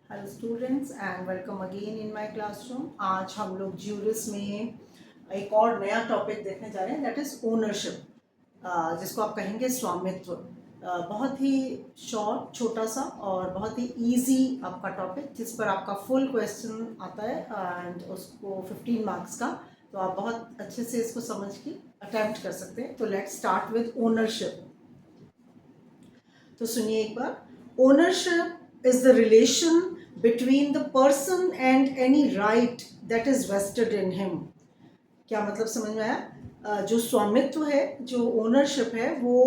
Hello students and welcome again in my classroom. आज हम लोग ज्यूरिस में एक और नया टॉपिक देखने जा रहे हैं, दैट इज़ ओनरशिप, जिसको आप कहेंगे स्वामित्व। बहुत ही शॉर्ट, छोटा सा और बहुत ही इजी आपका टॉपिक, जिस पर आपका फुल क्वेश्चन आता है एंड उसको 15 मार्क्स का। तो आप बहुत अच्छे से इसको समझ के अटेम्प्ट कर सकते हैं। तो लेट्स स्टार्ट विद ओनरशिप। तो सुनिए एक बार। Ownership is the relation between the person and any right that is vested in him. क्या मतलब समझ में आया? जो स्वामित्व है, जो ओनरशिप है, वो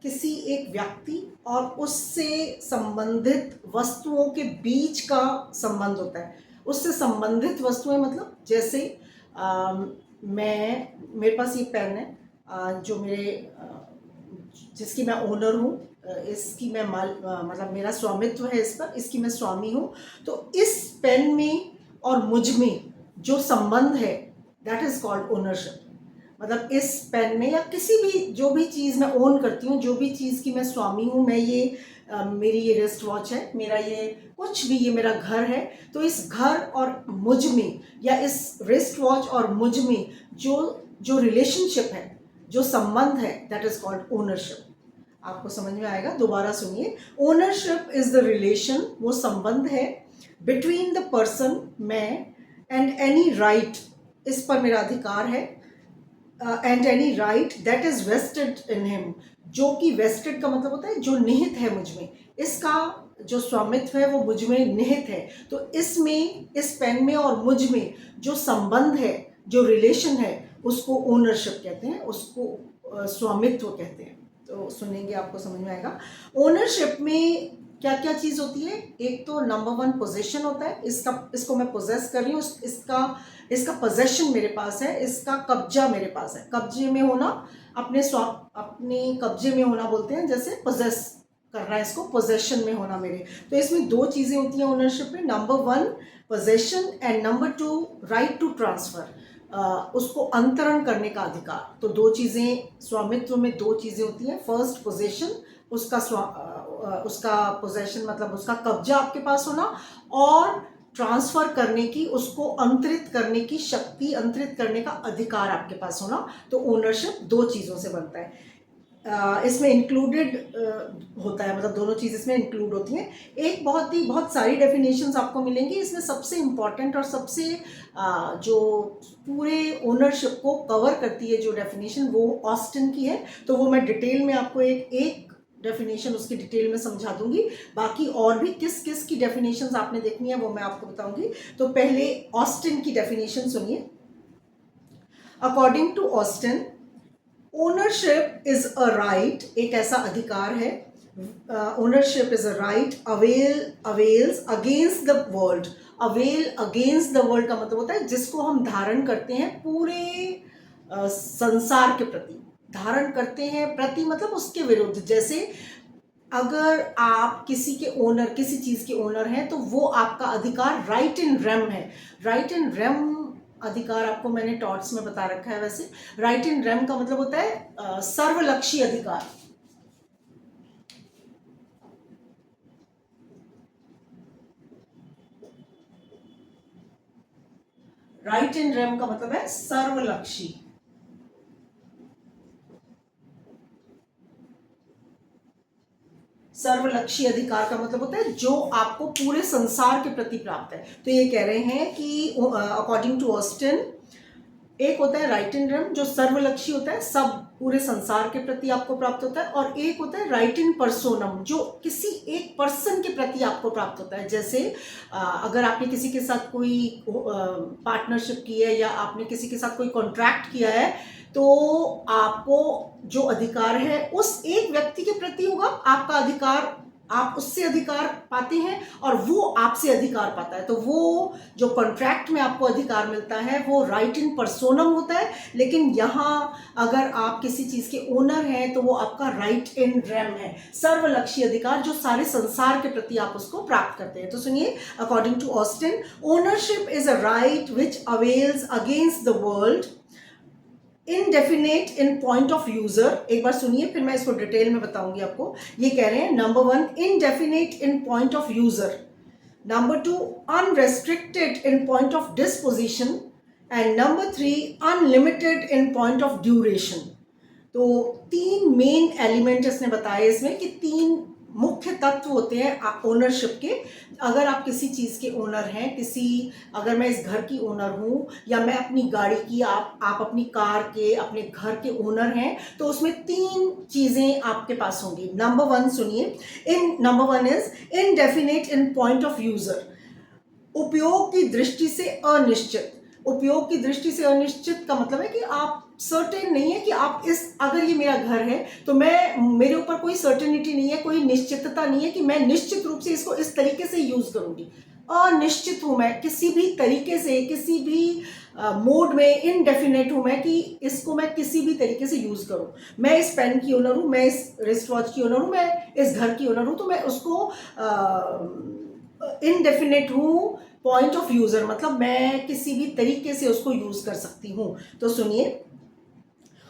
किसी एक व्यक्ति और उससे संबंधित वस्तुओं के बीच का संबंध होता है। उससे संबंधित वस्तुएं मतलब जैसे मेरे पास ये पेन है, जो मेरे जिसकी मैं ओनर हूँ, इसकी मैं मतलब मेरा स्वामित्व है इस पर, इसकी मैं स्वामी हूँ। तो इस पेन में और मुझ में जो संबंध है, दैट इज कॉल्ड ओनरशिप। मतलब इस पेन में या किसी भी जो भी चीज़ मैं ओन करती हूँ, जो भी चीज़ की मैं स्वामी हूँ, मैं ये मेरी ये रिस्ट वॉच है, मेरा ये कुछ भी, ये मेरा घर है। तो इस घर और मुझ में या इस रिस्ट वॉच और मुझ में जो जो रिलेशनशिप है, जो संबंध है, दैट इज कॉल्ड ओनरशिप। आपको समझ में आएगा? दोबारा सुनिए। ओनरशिप इज द रिलेशन, वो संबंध है, बिटवीन द पर्सन, मैं, एंड एनी राइट, इस पर मेरा अधिकार है, and any right that is vested in him, जो कि वेस्टेड का मतलब होता है जो निहित है मुझ में। इसका जो स्वामित्व है वो मुझ में निहित है। तो इसमें, इस पेन में और मुझ में जो संबंध है, जो रिलेशन है, उसको ओनरशिप कहते हैं, उसको स्वामित्व कहते हैं। तो सुनेंगे, आपको समझ में आएगा। ओनरशिप में क्या क्या चीज़ होती है? एक तो नंबर वन पोजेशन होता है, इसको मैं पोजेस कर रही हूँ, इसका पोजेशन मेरे पास है, इसका कब्जा मेरे पास है। कब्जे में होना, अपने कब्जे में होना बोलते हैं, जैसे पोजेस करना है, इसको पोजेशन में होना मेरे। तो इसमें दो चीज़ें होती हैं ओनरशिप में, number one possession and number two right to transfer, उसको अंतरण करने का अधिकार। तो दो चीज़ें, स्वामित्व में दो चीज़ें होती हैं। फर्स्ट पोजेशन, उसका पोजेशन मतलब उसका कब्जा आपके पास होना, और ट्रांसफर करने की, उसको अंतरित करने की शक्ति, अंतरित करने का अधिकार आपके पास होना। तो ओनरशिप दो चीज़ों से बनता है। इसमें इंक्लूडेड होता है, मतलब दोनों चीज़ इसमें इंक्लूड होती हैं। एक बहुत सारी डेफिनेशंस आपको मिलेंगी, इसमें सबसे इम्पॉर्टेंट और सबसे जो पूरे ओनरशिप को कवर करती है जो डेफिनेशन, वो ऑस्टिन की है। तो वो मैं डिटेल में आपको एक डेफिनेशन उसकी डिटेल में समझा दूंगी। बाकी और भी किस किस की डेफिनेशंस आपने देखनी है वो मैं आपको बताऊंगी। तो पहले ऑस्टिन की डेफिनेशन सुनिए। According to Austin, ownership is a right, एक ऐसा अधिकार है। Ownership is a right avails against the world. Avail against the world का मतलब होता है जिसको हम धारण करते हैं पूरे संसार के प्रति। धारण करते हैं, प्रति मतलब उसके विरुद्ध। जैसे अगर आप किसी के ओनर, किसी चीज के ओनर हैं, तो वो आपका अधिकार राइट इन रेम है। राइट इन रेम अधिकार आपको मैंने टॉट्स में बता रखा है। वैसे राइट इन रेम का मतलब होता है सर्वलक्षी अधिकार। राइट इन रेम का मतलब है सर्वलक्षी। सर्वलक्षी अधिकार का मतलब होता है जो आपको पूरे संसार के प्रति प्राप्त है। तो ये कह रहे हैं कि अकॉर्डिंग टू ऑस्टिन, एक होता है राइट इन रेम जो सर्वलक्षी होता है, सब पूरे संसार के प्रति आपको प्राप्त होता है, और एक होता है राइट इन पर्सोनम जो किसी एक पर्सन के प्रति आपको प्राप्त होता है। जैसे अगर आपने किसी के साथ कोई पार्टनरशिप की है या आपने किसी के साथ कोई कॉन्ट्रैक्ट किया है, तो आपको जो अधिकार है उस एक व्यक्ति के प्रति होगा। आपका अधिकार, आप उससे अधिकार पाते हैं और वो आपसे अधिकार पाता है। तो वो जो कॉन्ट्रैक्ट में आपको अधिकार मिलता है वो राइट इन पर्सोनम होता है। लेकिन यहाँ अगर आप किसी चीज के ओनर हैं तो वो आपका राइट इन रेम है, सर्वलक्षी अधिकार जो सारे संसार के प्रति आप उसको प्राप्त करते हैं। तो सुनिए, according to Austin, ownership is a right which avails against the world, indefinite in point of user. एक बार सुनिए, फिर मैं इसको डिटेल में बताऊंगी आपको। ये कह रहे हैं number one, indefinite in point of user, Number 2, unrestricted in point of disposition. And number 3, unlimited in point of duration. तो 3 मेन एलिमेंट इसने बताए इसमें कि 3 मुख्य तत्व होते हैं ओनरशिप के। अगर आप किसी चीज़ के ओनर हैं, अगर मैं इस घर की ओनर हूँ या मैं अपनी गाड़ी की, आप अपनी कार के, अपने घर के ओनर हैं, तो उसमें 3 चीज़ें आपके पास होंगी। नंबर 1 सुनिए, number 1 is indefinite in point of user, उपयोग की दृष्टि से अनिश्चित। उपयोग की दृष्टि से अनिश्चित का मतलब है कि आप सर्टेन नहीं है कि आप अगर ये मेरा घर है तो मेरे ऊपर कोई सर्टेनिटी नहीं है, कोई निश्चितता नहीं है कि मैं निश्चित रूप से इसको इस तरीके से यूज करूंगी। अनिश्चित हूं मैं किसी भी तरीके से, किसी भी मोड में इनडेफिनेट हूं मैं कि इसको मैं किसी भी तरीके से यूज करूं। मैं इस पेन की ओनर हूं, मैं इस रिस्ट वॉच की ओनर हूं, मैं इस घर की ओनर हूं, तो मैं उसको इनडेफिनेट हूं। पॉइंट ऑफ यूजर मतलब मैं किसी भी तरीके से उसको यूज कर सकती हूं। तो सुनिए,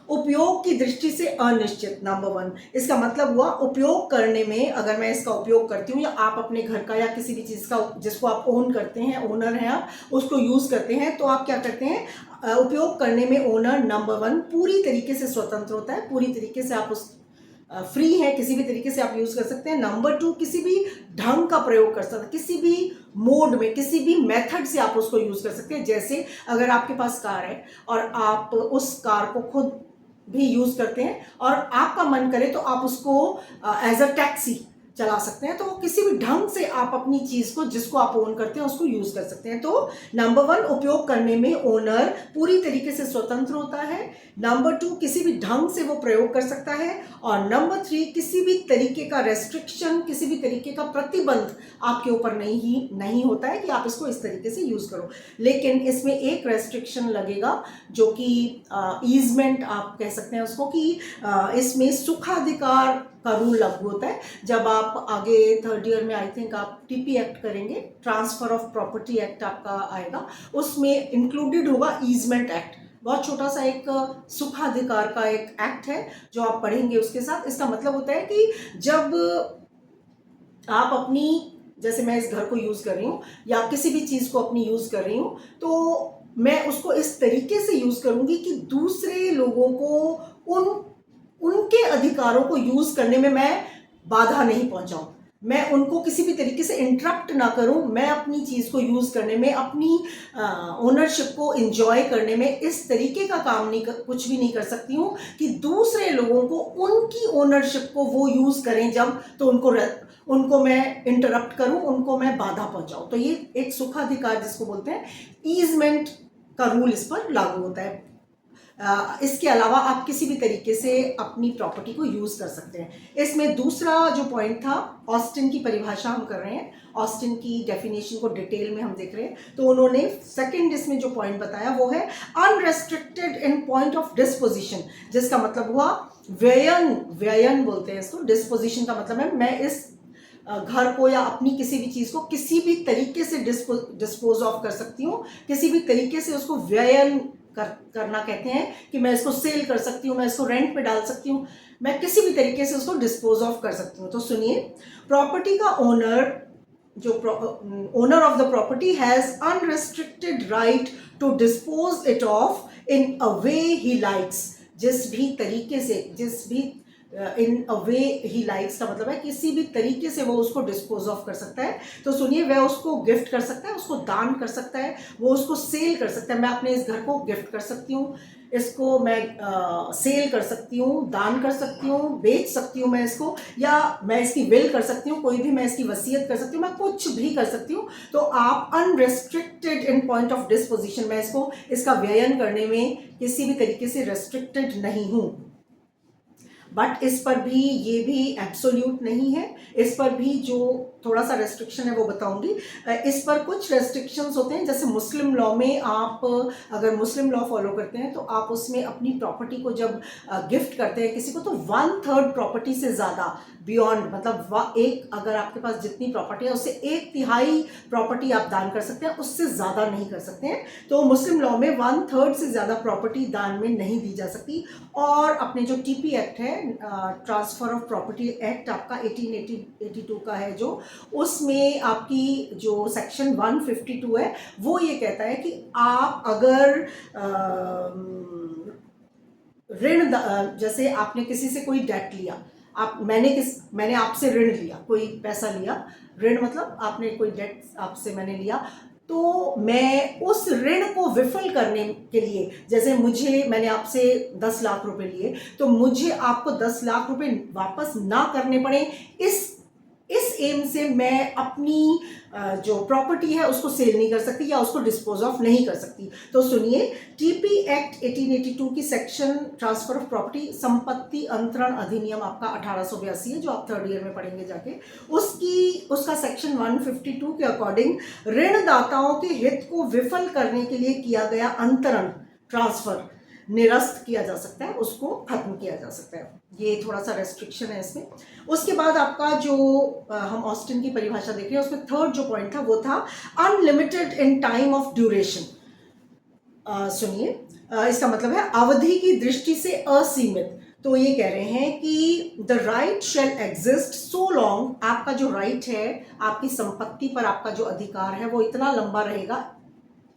उपयोग की दृष्टि से अनिश्चित, नंबर 1, इसका मतलब हुआ उपयोग करने में, अगर मैं इसका उपयोग करती हूँ या आप अपने घर का या किसी भी चीज़ का जिसको आप ओन करते हैं, ओनर हैं आप, उसको यूज़ करते हैं, तो आप क्या करते हैं, उपयोग करने में ओनर नंबर 1 पूरी तरीके से स्वतंत्र होता है, पूरी तरीके से आप उस फ्री है, किसी भी तरीके से आप यूज कर सकते हैं। नंबर 2, किसी भी ढंग का प्रयोग कर सकते हैं, किसी भी मोड में, किसी भी मेथड से आप उसको यूज कर सकते हैं। जैसे अगर आपके पास कार है और आप उस कार को खुद भी यूज करते हैं और आपका मन करे तो आप उसको एज अ टैक्सी चला सकते हैं, तो किसी भी ढंग से आप अपनी चीज को, जिसको आप ओन करते हैं, उसको यूज कर सकते हैं। तो नंबर 1, उपयोग करने में ओनर पूरी तरीके से स्वतंत्र होता है। नंबर 2, किसी भी ढंग से वो प्रयोग कर सकता है। और नंबर 3, किसी भी तरीके का रेस्ट्रिक्शन, किसी भी तरीके का प्रतिबंध आपके ऊपर नहीं होता है कि आप इसको इस तरीके से यूज करो। लेकिन इसमें एक रेस्ट्रिक्शन लगेगा जो कि ईजमेंट आप कह सकते हैं उसको, कि इसमें सुखाधिकार का रूल लागू होता है। जब आप आगे 3rd ईयर में आई थिंक आप टीपी एक्ट करेंगे, ट्रांसफर ऑफ प्रॉपर्टी एक्ट आपका आएगा, उसमें इंक्लूडेड होगा ईजमेंट एक्ट। बहुत छोटा सा एक सुखाधिकार का एक एक्ट है जो आप पढ़ेंगे उसके साथ। इसका मतलब होता है कि जब आप अपनी, जैसे मैं इस घर को यूज कर रही हूँ या किसी भी चीज को अपनी यूज कर रही हूँ, तो मैं उसको इस तरीके से यूज करूंगी कि दूसरे लोगों को उनके अधिकारों को यूज करने में मैं बाधा नहीं पहुंचाऊं, मैं उनको किसी भी तरीके से इंटरप्ट ना करूं। मैं अपनी चीज को यूज करने में, अपनी ओनरशिप को एंजॉय करने में इस तरीके का काम कुछ भी नहीं कर सकती हूं कि दूसरे लोगों को उनकी ओनरशिप को वो यूज करें जब, तो उनको मैं इंटरप्ट करूं, उनको मैं बाधा पहुंचाऊं। तो ये एक सुखाधिकार जिसको बोलते हैं, ईजमेंट का रूल इस पर लागू होता है। इसके अलावा आप किसी भी तरीके से अपनी प्रॉपर्टी को यूज कर सकते हैं। इसमें दूसरा जो पॉइंट था, ऑस्टिन की परिभाषा हम कर रहे हैं, ऑस्टिन की डेफिनेशन को डिटेल में हम देख रहे हैं। तो उन्होंने सेकंड इसमें जो पॉइंट बताया वो है unrestricted in point of disposition, जिसका मतलब हुआ व्ययन बोलते हैं इसको। डिस्पोजिशन का मतलब है मैं इस घर को या अपनी किसी भी चीज को किसी भी तरीके से डिस्पोज ऑफ कर सकती हूँ, किसी भी तरीके से उसको व्ययन करना कहते हैं कि मैं इसको सेल कर सकती हूँ, मैं इसको रेंट पे डाल सकती हूँ, मैं किसी भी तरीके से उसको डिस्पोज ऑफ कर सकती हूँ। तो सुनिए, प्रॉपर्टी का ओनर, जो owner of the property has unrestricted right to dispose it of in a way he likes. जिस भी तरीके से, इन अ वे ही लाइक्स का मतलब है किसी भी तरीके से वो उसको डिस्पोज ऑफ कर सकता है। तो सुनिए, वह उसको गिफ्ट कर सकता है, उसको दान कर सकता है, वो उसको सेल कर सकता है। मैं अपने इस घर को गिफ्ट कर सकती हूँ, इसको मैं सेल कर सकती हूँ, दान कर सकती हूँ, बेच सकती हूँ मैं इसको, या मैं इसकी विल कर सकती हूँ, कोई भी मैं इसकी वसीयत कर सकती हूँ, मैं कुछ भी कर सकती हूँ। तो आप unrestricted in point of disposition, मैं इसका व्ययन करने में किसी भी तरीके से रेस्ट्रिक्टेड नहीं हूँ। बट इस पर भी, ये भी एब्सोल्यूट नहीं है, इस पर भी जो थोड़ा सा रेस्ट्रिक्शन है वो बताऊंगी। इस पर कुछ रेस्ट्रिक्शंस होते हैं, जैसे मुस्लिम लॉ में आप अगर मुस्लिम लॉ फॉलो करते हैं तो आप उसमें अपनी प्रॉपर्टी को जब गिफ्ट करते हैं किसी को, तो 1/3 प्रॉपर्टी से ज़्यादा बियॉन्ड, मतलब एक, अगर आपके पास जितनी प्रॉपर्टी है उससे 1/3 प्रॉपर्टी आप दान कर सकते हैं, उससे ज़्यादा नहीं कर सकते हैं। तो मुस्लिम लॉ में 1/3 से ज़्यादा प्रॉपर्टी दान में नहीं दी जा सकती। और अपने जो टीपी एक्ट है, ट्रांसफ़र ऑफ प्रॉपर्टी एक्ट आपका 1882 का है जो, उसमें आपकी जो सेक्शन 152 है वो ये कहता है कि आप अगर ऋण, जैसे आपने किसी से कोई डेट लिया, मैंने आपसे ऋण लिया, कोई पैसा लिया, ऋण मतलब आपने कोई डेट आपसे मैंने लिया, तो मैं उस ऋण को विफल करने के लिए, जैसे मैंने आपसे 10 लाख रुपए लिए, तो मुझे आपको 10 लाख रुपए वापस ना करने पड़े, इस एम से मैं अपनी जो प्रॉपर्टी है उसको सेल नहीं कर सकती या उसको डिस्पोज ऑफ नहीं कर सकती। तो सुनिए, टीपी एक्ट 1882 की सेक्शन ट्रांसफर ऑफ प्रॉपर्टी, संपत्ति अंतरण अधिनियम आपका 1882 है जो आप 3rd ईयर में पढ़ेंगे जाके, उसका सेक्शन 152 के अकॉर्डिंग ऋणदाताओं के हित को विफल करने के लिए किया गया अंतरण, ट्रांसफर निरस्त किया जा सकता है, उसको खत्म किया जा सकता है। ये थोड़ा सा रेस्ट्रिक्शन है इसमें। उसके बाद आपका जो हम ऑस्टिन की परिभाषा देख रहे हैं उसमें 3rd जो पॉइंट था वो था unlimited in time of duration. सुनिए, इसका मतलब है अवधि की दृष्टि से असीमित। तो ये कह रहे हैं कि the right shall exist so long, आपका जो राइट है, आपकी संपत्ति पर आपका जो अधिकार है वो इतना लंबा रहेगा,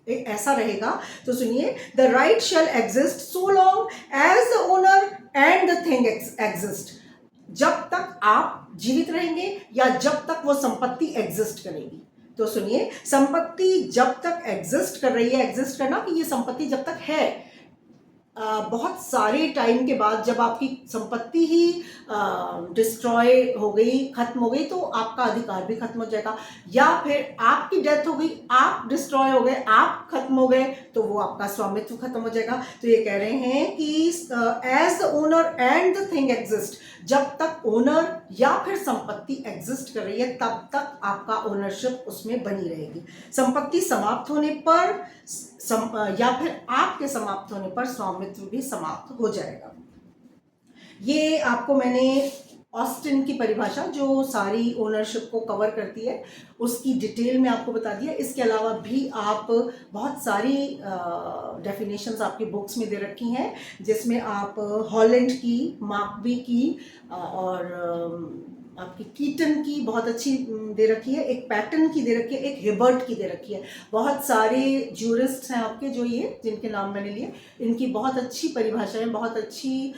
ऐसा रहेगा। तो सुनिए, the right shall exist so long as the owner and the thing exist, जब तक आप जीवित रहेंगे या जब तक वो संपत्ति एग्जिस्ट करेगी। तो सुनिए, संपत्ति जब तक एग्जिस्ट कर रही है, एग्जिस्ट करना कि ये संपत्ति जब तक है, बहुत सारे टाइम के बाद जब आपकी संपत्ति ही डिस्ट्रॉय हो गई, खत्म हो गई, तो आपका अधिकार भी खत्म हो जाएगा, या फिर आपकी डेथ हो गई, आप डिस्ट्रॉय हो गए, आप खत्म हो गए, तो वो आपका स्वामित्व खत्म हो जाएगा। तो ये कह रहे हैं कि as the owner and the thing exist, जब तक ओनर या फिर संपत्ति एग्जिस्ट कर रही है तब तक आपका ओनरशिप उसमें बनी रहेगी। संपत्ति समाप्त होने पर या फिर आपके समाप्त होने पर स्वामित्व भी समाप्त हो जाएगा। ये आपको मैंने ऑस्टिन की परिभाषा जो सारी ओनरशिप को कवर करती है उसकी डिटेल में आपको बता दिया। इसके अलावा भी आप बहुत सारी डेफिनेशंस आपकी बुक्स में दे रखी हैं, जिसमें आप हॉलैंड की, मार्कबी की और आपकी कीटन की बहुत अच्छी दे रखी है, एक पैटर्न की दे रखी है, एक हिबर्ट की दे रखी है। बहुत सारे ज्यूरिस्ट हैं आपके जो ये जिनके नाम मैंने लिए, इनकी बहुत अच्छी परिभाषाएं, बहुत अच्छी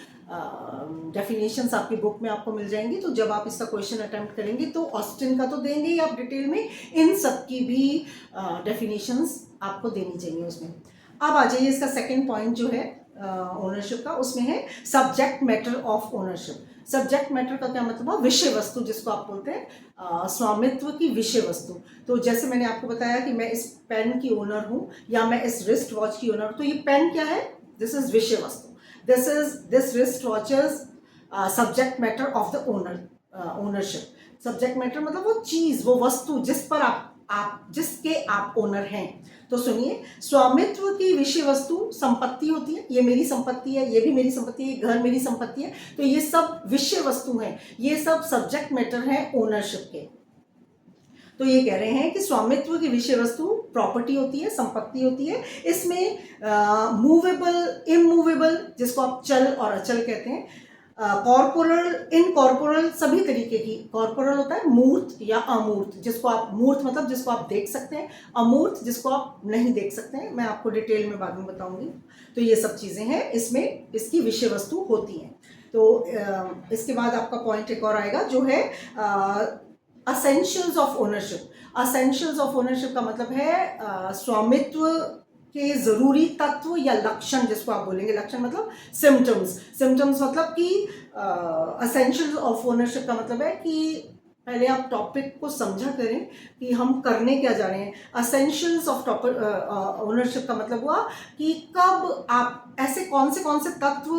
डेफिनेशंस आपकी बुक में आपको मिल जाएंगी। तो जब आप इसका क्वेश्चन अटेम्प्ट करेंगे तो ऑस्टिन का तो देंगे ही आप डिटेल में, इन सब की भी डेफिनेशंस आपको देनी चाहिए उसमें। अब आ जाइए, इसका सेकेंड पॉइंट जो है ओनरशिप का, उसमें है subject matter of ownership. Subject matter का क्या मतलब है? विषय वस्तु, जिसको आप बोलते हैं स्वामित्व की विषय वस्तु। तो जैसे मैंने आपको बताया कि मैं इस पेन की ओनर हूँ या मैं इस रिस्ट वॉच की ओनर हूँ, तो ये पेन क्या है? दिस इज विषय वस्तु, this wrist watch is subject matter of the ownership. Subject matter मतलब वो चीज, वो वस्तु जिस पर जिसके आप ओनर हैं। तो सुनिए, स्वामित्व की विषय वस्तु संपत्ति होती है, ये मेरी संपत्ति है, ये भी मेरी संपत्ति है, घर मेरी संपत्ति है, तो ये सब विषय वस्तु हैं, ये सब सब्जेक्ट मैटर हैं ओनरशिप के। तो ये कह रहे हैं कि स्वामित्व की विषय वस्तु प्रॉपर्टी होती है, संपत्ति होती है। इसमें मूवेबल, इमूवेबल, जिसको आप चल और अचल कहते हैं, कॉर्पोरल, इनकॉर्पोरल, सभी तरीके की। कॉर्पोरल होता है मूर्त या अमूर्त, जिसको आप, मूर्त मतलब जिसको आप देख सकते हैं, अमूर्त जिसको आप नहीं देख सकते हैं, मैं आपको डिटेल में बाद में बताऊंगी। तो ये सब चीज़ें हैं, इसमें इसकी विषय वस्तु होती हैं। तो इसके बाद आपका पॉइंट एक और आएगा जो है essentials of ownership. Essentials of ownership का मतलब है स्वामित्व के जरूरी तत्व या लक्षण, जिसको आप बोलेंगे, लक्षण मतलब सिम्टम्स। सिम्टम्स मतलब कि असेंशियल्स ऑफ ओनरशिप का मतलब है कि पहले आप टॉपिक को समझा करें कि हम करने क्या जा रहे हैं। असेंशियल्स ऑफ ओनरशिप का मतलब हुआ कि कब आप, ऐसे कौन से तत्व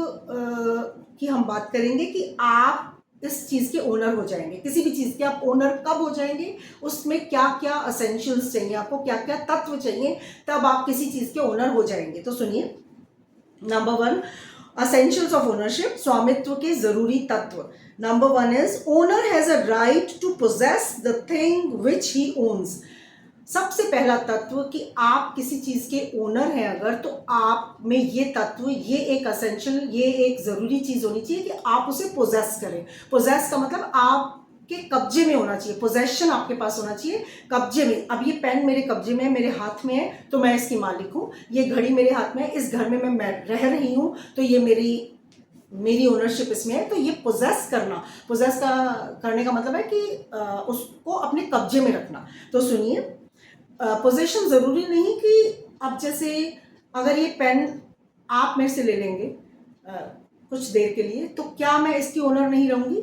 की हम बात करेंगे कि आप इस चीज़ के ओनर हो जाएंगे। किसी भी चीज़ के आप ओनर कब हो जाएंगे, उसमें क्या क्या असेंशियल्स चाहिए, आपको क्या क्या तत्व चाहिए, तब आप किसी चीज़ के ओनर हो जाएंगे। तो सुनिए, नंबर 1, असेंशियल्स ऑफ ओनरशिप, स्वामित्व के जरूरी तत्व। Number 1 is owner has a right to possess the thing which he owns. सबसे पहला तत्व कि आप किसी चीज़ के ओनर हैं अगर, तो आप में ये तत्व, ये एक असेंशियल, ये एक ज़रूरी चीज़ होनी चाहिए कि आप उसे पोजेस करें। पोजेस का मतलब आपके कब्जे में होना चाहिए, पोजेशन आपके पास होना चाहिए, कब्जे में। अब ये पेन मेरे कब्जे में है, मेरे हाथ में है, तो मैं इसकी मालिक हूँ। ये घड़ी मेरे हाथ में है, इस घर में मैं रह रही हूँ, तो ये मेरी ओनरशिप इसमें है। तो ये पोजेस करना, पोजेस करने का मतलब है कि उसको अपने कब्जे में रखना। तो सुनिए, पोजीशन ज़रूरी नहीं कि अब जैसे अगर ये पेन आप मेरे से ले लेंगे कुछ देर के लिए, तो क्या मैं इसकी ओनर नहीं रहूँगी?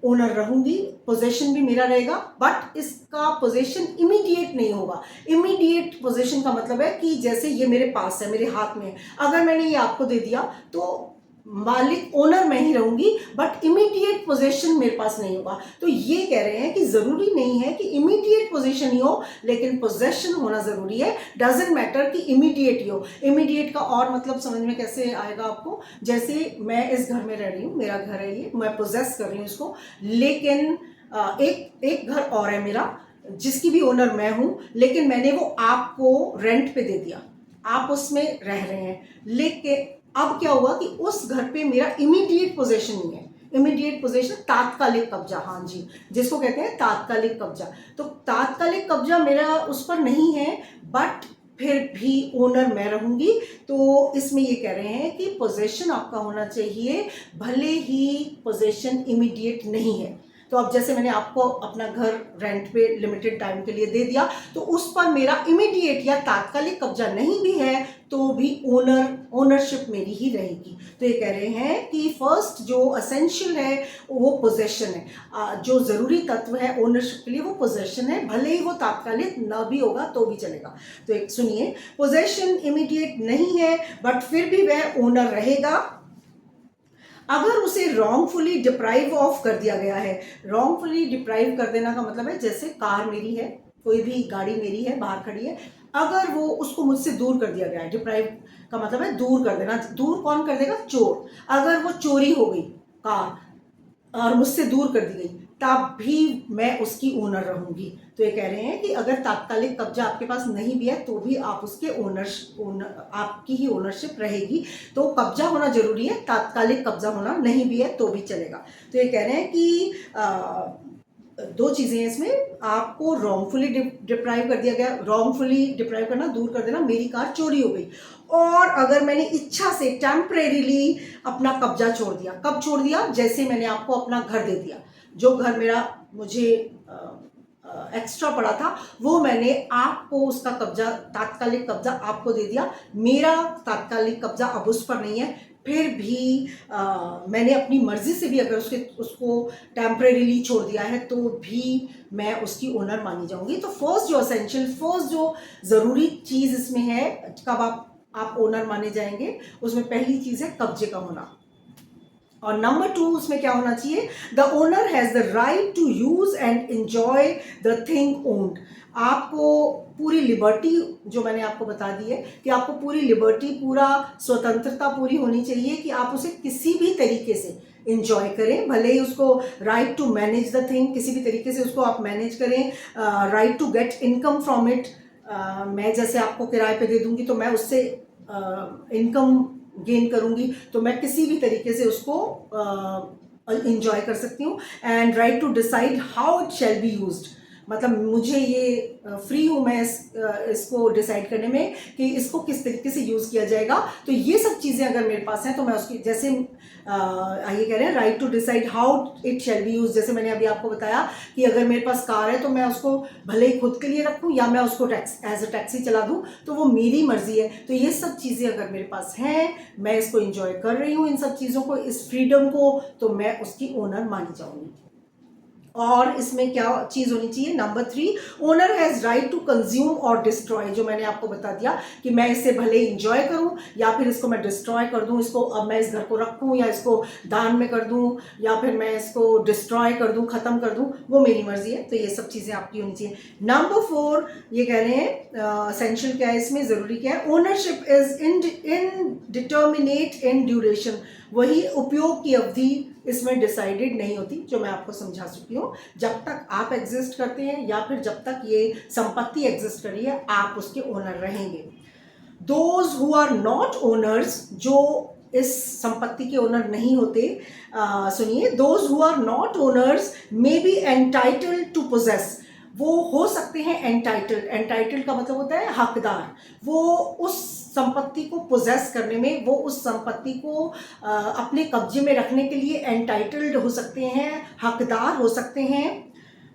ओनर रहूँगी, पोजीशन भी मेरा रहेगा, बट इसका पोजीशन इमीडिएट नहीं होगा। इमीडिएट पोजीशन का मतलब है कि जैसे ये मेरे पास है, मेरे हाथ में है, अगर मैंने ये आपको दे दिया तो मालिक, ओनर मैं ही रहूंगी, बट इमीडिएट पोजीशन मेरे पास नहीं होगा। तो ये कह रहे हैं कि जरूरी नहीं है कि इमीडिएट पोजीशन ही हो, लेकिन पोजेशन होना जरूरी है। डजेंट मैटर कि इमीडिएट ही हो। इमीडिएट का और मतलब समझ में कैसे आएगा आपको? जैसे मैं इस घर में रह रही हूँ, मेरा घर है ये, मैं पोजेस कर रही हूँ इसको, लेकिन एक घर और है मेरा जिसकी भी ओनर मैं हूँ, लेकिन मैंने वो आपको रेंट पे दे दिया, आप उसमें रह रहे हैं, लेकिन अब क्या हुआ कि उस घर पे मेरा इमीडिएट पोजेशन नहीं है। इमीडिएट पोजेशन, तात्कालिक कब्जा, हाँ जी, जिसको कहते हैं तात्कालिक कब्जा। तो तात्कालिक कब्जा मेरा उस पर नहीं है, बट फिर भी ओनर मैं रहूंगी। तो इसमें ये कह रहे हैं कि पोजेशन आपका होना चाहिए, भले ही पोजेशन इमीडिएट नहीं है। तो अब जैसे मैंने आपको अपना घर रेंट पे लिमिटेड टाइम के लिए दे दिया, तो उस पर मेरा इमीडिएट या तात्कालिक कब्जा नहीं भी है, तो भी ओनरशिप मेरी ही रहेगी। तो ये कह रहे हैं कि फर्स्ट जो असेंशियल है वो पोजेशन है, जो ज़रूरी तत्व है ओनरशिप के लिए वो पोजेशन है, भले ही वो तात्कालिक न भी होगा तो भी चलेगा। तो एक सुनिए, पोजेशन इमीडिएट नहीं है, बट फिर भी वह ओनर रहेगा अगर उसे रॉन्गफुली डिप्राइव ऑफ कर दिया गया है। रॉन्गफुली डिप्राइव कर देना का मतलब है जैसे कार मेरी है, कोई भी गाड़ी मेरी है, बाहर खड़ी है, अगर वो उसको मुझसे दूर कर दिया गया है, डिप्राइव का मतलब है दूर कर देना। दूर कौन कर देगा? चोर। अगर वो चोरी हो गई कार और मुझसे दूर कर दी गई, तब भी मैं उसकी ओनर रहूंगी। तो ये कह रहे हैं कि अगर तात्कालिक कब्जा आपके पास नहीं भी है तो भी आप उसके आपकी ही ओनरशिप रहेगी। तो कब्जा होना जरूरी है, तात्कालिक कब्जा होना नहीं भी है तो भी चलेगा। तो ये कह रहे हैं कि दो चीज़ें हैं इसमें, आपको रॉन्गफुली डिप्राइव कर दिया गया, रॉन्गफुली डिप्राइव करना, दूर कर देना, मेरी कार चोरी हो गई, और अगर मैंने इच्छा से टेम्परेरीली अपना कब्जा छोड़ दिया। कब छोड़ दिया? जैसे मैंने आपको अपना घर दे दिया, जो घर मेरा मुझे एक्स्ट्रा पड़ा था वो मैंने आपको उसका कब्जा, तात्कालिक कब्जा आपको दे दिया। मेरा तात्कालिक कब्जा अब उस पर नहीं है, फिर भी मैंने अपनी मर्जी से भी अगर उसको टेम्परेरीली छोड़ दिया है तो भी मैं उसकी ओनर मानी जाऊंगी। तो फर्स्ट जो असेंशियल, फर्स्ट जो ज़रूरी चीज़ इसमें है, कब आप ओनर माने जाएंगे, उसमें पहली चीज़ है कब्जे का होना। और नंबर 2 उसमें क्या होना चाहिए? The owner has the right to use and enjoy the thing owned. आपको पूरी लिबर्टी, जो मैंने आपको बता दी है कि आपको पूरी लिबर्टी, पूरा स्वतंत्रता पूरी होनी चाहिए कि आप उसे किसी भी तरीके से इंजॉय करें, भले ही उसको right to manage the thing, किसी भी तरीके से उसको आप मैनेज करें, right to get income from it. मैं जैसे आपको किराए पे दे दूंगी तो मैं उससे इनकम गेन करूंगी, तो मैं किसी भी तरीके से उसको इंजॉय कर सकती हूँ। And right to decide how it shall be used, मतलब मुझे ये फ्री हूँ मैं इसको डिसाइड करने में कि इसको किस तरीके से यूज़ किया जाएगा। तो ये सब चीज़ें अगर मेरे पास हैं तो मैं उसकी, जैसे ये कह रहे हैं right to decide how it shall be use. जैसे मैंने अभी आपको बताया कि अगर मेरे पास कार है तो मैं उसको भले ही खुद के लिए रखूँ या मैं उसको एज अ टैक्सी चला दूँ, तो वो मेरी मर्जी है। तो ये सब चीज़ें अगर मेरे पास हैं, मैं इसको इंजॉय कर रही हूँ, इन सब चीज़ों को, इस फ्रीडम को, तो मैं उसकी ओनर मानी जाऊँगी। और इसमें क्या चीज़ होनी चाहिए? Number 3, owner has right to consume और डिस्ट्रॉय, जो मैंने आपको बता दिया कि मैं इसे भले इंजॉय करूं या फिर इसको मैं डिस्ट्रॉय कर दूं, इसको अब मैं इस घर को रखूं या इसको दान में कर दूं या फिर मैं इसको डिस्ट्रॉय कर दूं, ख़त्म कर दूं, वो मेरी मर्जी है। तो ये सब चीज़ें आपकी होनी चाहिए। नंबर 4 ये कह रहे हैं एसेंशियल क्या है इसमें, ज़रूरी क्या है? Ownership is indeterminate in duration, वही उपयोग की अवधि इसमें डिसाइडेड नहीं होती, जो मैं आपको समझा चुकी हूँ। जब तक आप एग्जिस्ट करते हैं या फिर जब तक ये संपत्ति एग्जिस्ट कर रही है, आप उसके ओनर रहेंगे। Those who are not owners, जो इस संपत्ति के ओनर नहीं होते, सुनिए, those who are not owners may be entitled to possess, वो हो सकते हैं एंटाइटल्ड। एंटाइटल्ड का मतलब होता है हकदार, वो उस संपत्ति को पोजेस करने में, वो उस संपत्ति को अपने कब्जे में रखने के लिए एंटाइटल्ड हो सकते हैं, हकदार हो सकते हैं।